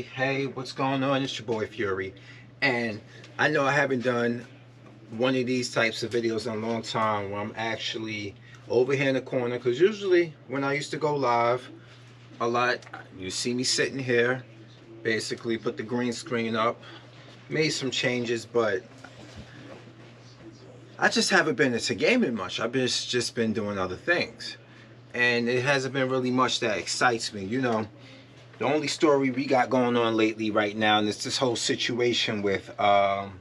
Hey, what's going on? It's your boy Fury, and I know I haven't done one of these types of videos in a long time where I'm actually over here in the corner, because usually when I used to go live a lot, you see me sitting here, basically put the green screen up, made some changes, but I just haven't been into gaming much. I've just been doing other things, and it hasn't been really much that excites me. The only story we got going on lately right now, and it's this whole situation with let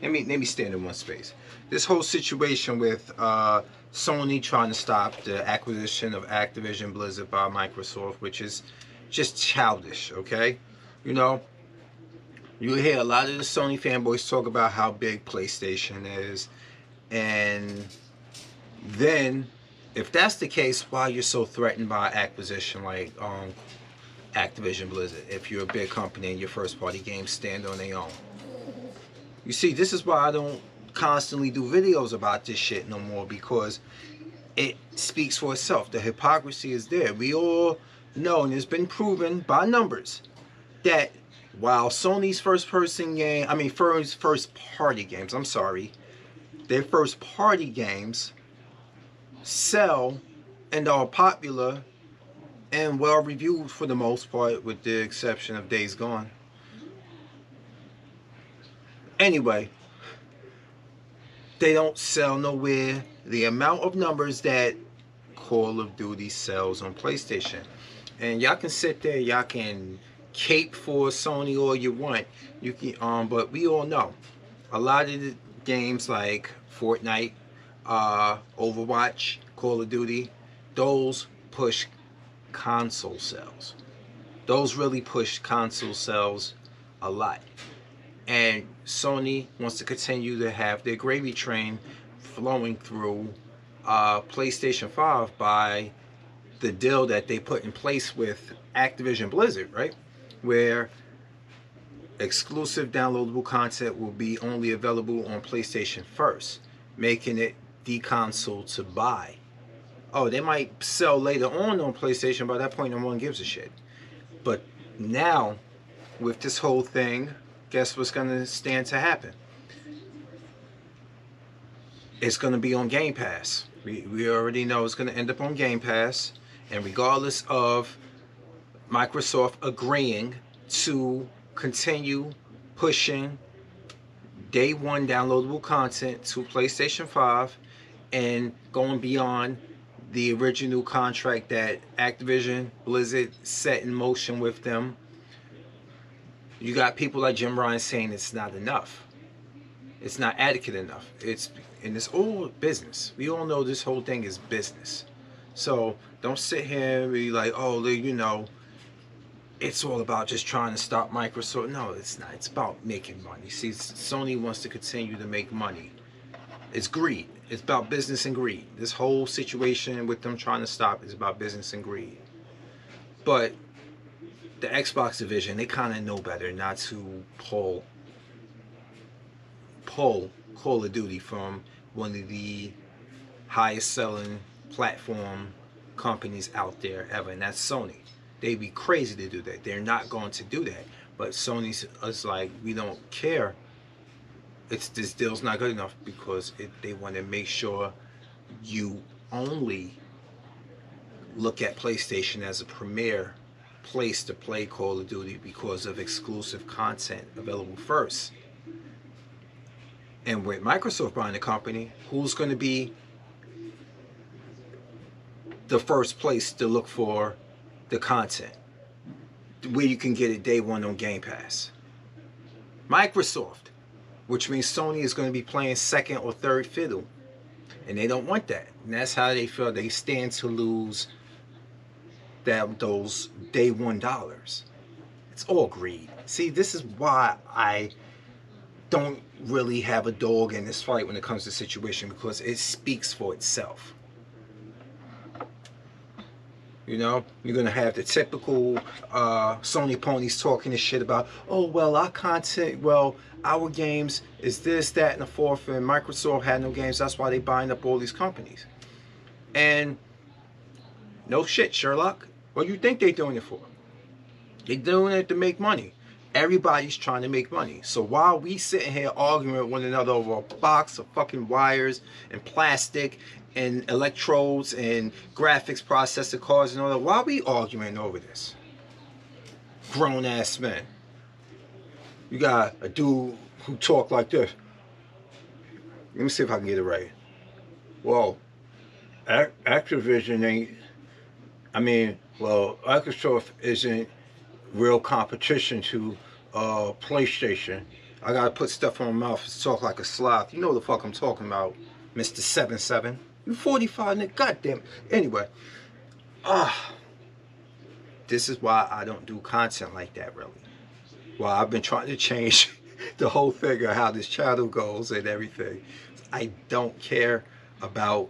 me stand in one space. This whole situation with Sony trying to stop the acquisition of Activision Blizzard by Microsoft, which is just childish. Okay, you know, you hear a lot of the Sony fanboys talk about how big PlayStation is, and then if that's the case, why you're so threatened by acquisition like Activision Blizzard, if you're a big company and your first party games stand on their own. You see, this is why I don't constantly do videos about this shit no more, because it speaks for itself. The hypocrisy is there. We all know, and it's been proven by numbers, that while Sony's first party games, their first party games sell and are popular and well reviewed for the most part, with the exception of Days Gone. Anyway, they don't sell nowhere the amount of numbers that Call of Duty sells on PlayStation. And y'all can sit there, y'all can cape for Sony all you want. You can, but we all know a lot of the games like Fortnite, Overwatch, Call of Duty, those push console sales. Those really push console sales a lot. And Sony wants to continue to have their gravy train flowing through PlayStation 5 by the deal that they put in place with Activision Blizzard, right? Where exclusive downloadable content will be only available on PlayStation first, making it the console to buy. Oh, they might sell later on PlayStation. By that point, no one gives a shit. But now, with this whole thing, guess what's going to stand to happen? It's going to be on Game Pass. We already know it's going to end up on Game Pass. And regardless of Microsoft agreeing to continue pushing day one downloadable content to PlayStation 5 and going beyond the original contract that Activision Blizzard set in motion with them, you got people like Jim Ryan saying it's not enough. It's not adequate enough. It's all business. We all know this whole thing is business. So don't sit here and be like, oh, it's all about just trying to stop Microsoft. No, it's not. It's about making money. See, Sony wants to continue to make money. It's greed. It's about business and greed. This whole situation with them trying to stop is about business and greed. But the Xbox division, they kind of know better not to pull Call of Duty from one of the highest selling platform companies out there ever, and that's Sony. They'd be crazy to do that. They're not going to do that. But Sony's like, we don't care. This deal's not good enough, because they want to make sure you only look at PlayStation as a premier place to play Call of Duty because of exclusive content available first. And with Microsoft buying the company, who's going to be the first place to look for the content where you can get it day one on Game Pass? Microsoft, which means Sony is going to be playing second or third fiddle, and they don't want that. And that's how they feel they stand to lose those day one dollars. It's all greed. See, this is why I don't really have a dog in this fight when it comes to the situation, because it speaks for itself. You're going to have the typical Sony ponies talking this shit about, oh, well, our content, our games is this, that, and the fourth, and Microsoft had no games, that's why they buying up all these companies. And no shit, Sherlock. What do you think they're doing it for? They're doing it to make money. Everybody's trying to make money. So while we sitting here arguing with one another over a box of fucking wires and plastic and electrodes and graphics processor cards and all that, why are we arguing over this? Grown ass men. You got a dude who talk like this. Let me see if I can get it right. Well, Activision ain't. Microsoft isn't real competition to PlayStation. I gotta put stuff on my mouth to talk like a sloth. You know the fuck I'm talking about, Mr. 77. You 45, nigga. Goddamn. Anyway, this is why I don't do content like that, really. Well, I've been trying to change the whole thing of how this channel goes and everything. I don't care about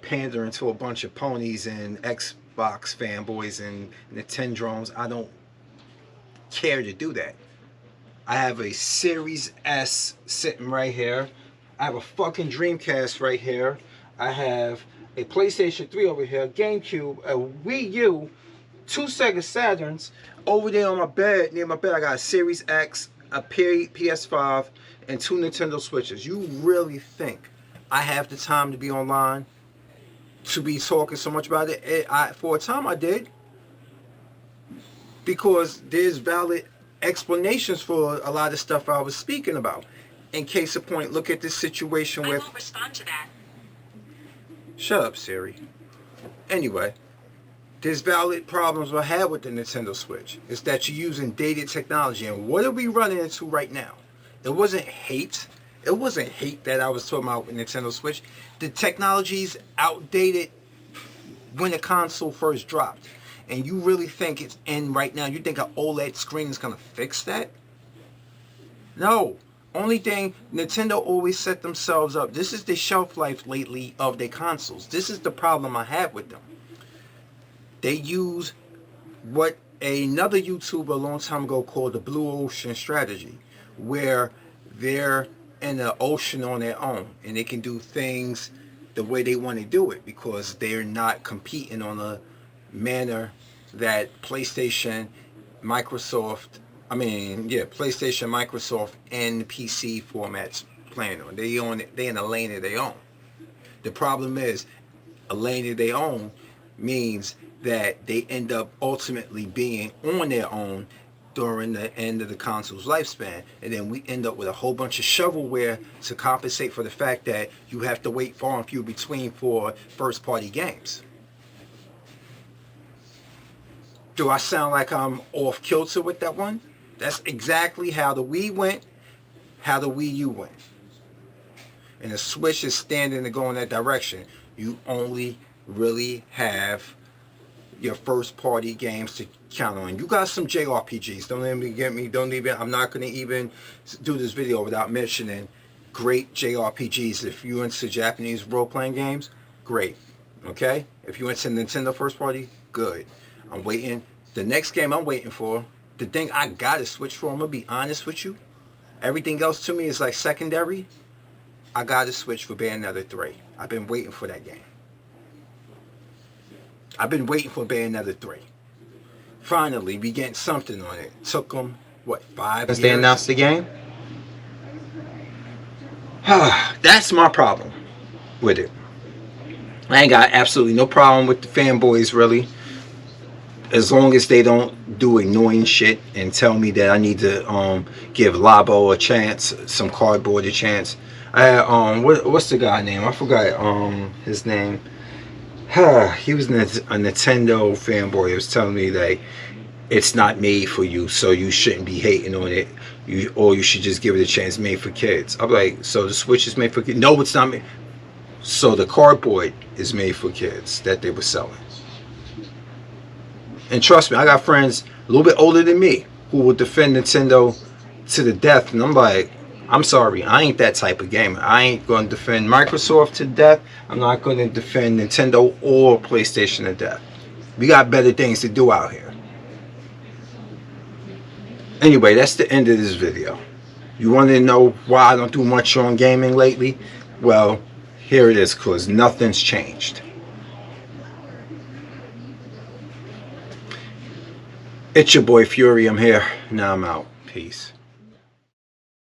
pandering to a bunch of ponies and Xbox fanboys and Nintendrons. I don't care to do that. I have a Series S sitting right here. I have a fucking Dreamcast right here. I have a PlayStation 3 over here, GameCube, a Wii U, 2 Sega Saturns. Over there on my bed, near my bed, I got a Series X, a PS5, and 2 Nintendo Switches. You really think I have the time to be online, to be talking so much about it? For a time I did, because there's valid explanations for a lot of stuff I was speaking about. In case of point, look at this situation with... I won't respond to that. Shut up, Siri. Anyway, there's valid problems I have with the Nintendo Switch. It's that you're using dated technology. And what are we running into right now? It wasn't hate. It wasn't hate that I was talking about with Nintendo Switch. The technology's outdated when the console first dropped. And you really think it's in right now? You think an OLED screen is going to fix that? No. Only thing, Nintendo always set themselves up. This is the shelf life lately of their consoles. This is the problem I have with them. They use what another YouTuber a long time ago called the Blue Ocean Strategy, where they're in the ocean on their own and they can do things the way they want to do it because they're not competing on a manner that PlayStation, Microsoft, and PC formats plan on. They in a lane of their own. The problem is, a lane of their own means that they end up ultimately being on their own during the end of the console's lifespan, and then we end up with a whole bunch of shovelware to compensate for the fact that you have to wait far and few between for first-party games. Do I sound like I'm off kilter with that one? That's exactly how the Wii went, how the Wii U went. And the Switch is standing to go in that direction. You only really have your first party games to count on. You got some JRPGs. Don't let me get me. I'm not going to even do this video without mentioning great JRPGs. If you're into Japanese role-playing games, great. Okay? If you're into Nintendo first party, good. I'm waiting. The next game I'm waiting for, the thing I got to switch for, I'm going to be honest with you. Everything else to me is like secondary. I got to switch for Bayonetta 3. I've been waiting for that game. I've been waiting for Bayonetta 3. Finally, we getting something on it. Took them, what, 5 years? Since they announced the game? That's my problem with it. I ain't got absolutely no problem with the fanboys, really. As long as they don't do annoying shit and tell me that I need to give Labo a chance, some cardboard a chance. What's the guy name? I forgot his name. He was a Nintendo fanboy. He was telling me that it's not made for you, so you shouldn't be hating on it. Or you should just give it a chance. Made for kids. I'm like, so the Switch is made for kids? No, it's not made. So the cardboard is made for kids that they were selling. And trust me, I got friends a little bit older than me who will defend Nintendo to the death. And I'm like, I'm sorry, I ain't that type of gamer. I ain't going to defend Microsoft to death. I'm not going to defend Nintendo or PlayStation to death. We got better things to do out here. Anyway, that's the end of this video. You want to know why I don't do much on gaming lately? Well, here it is, because nothing's changed. It's your boy Fury. I'm here. Now I'm out. Peace.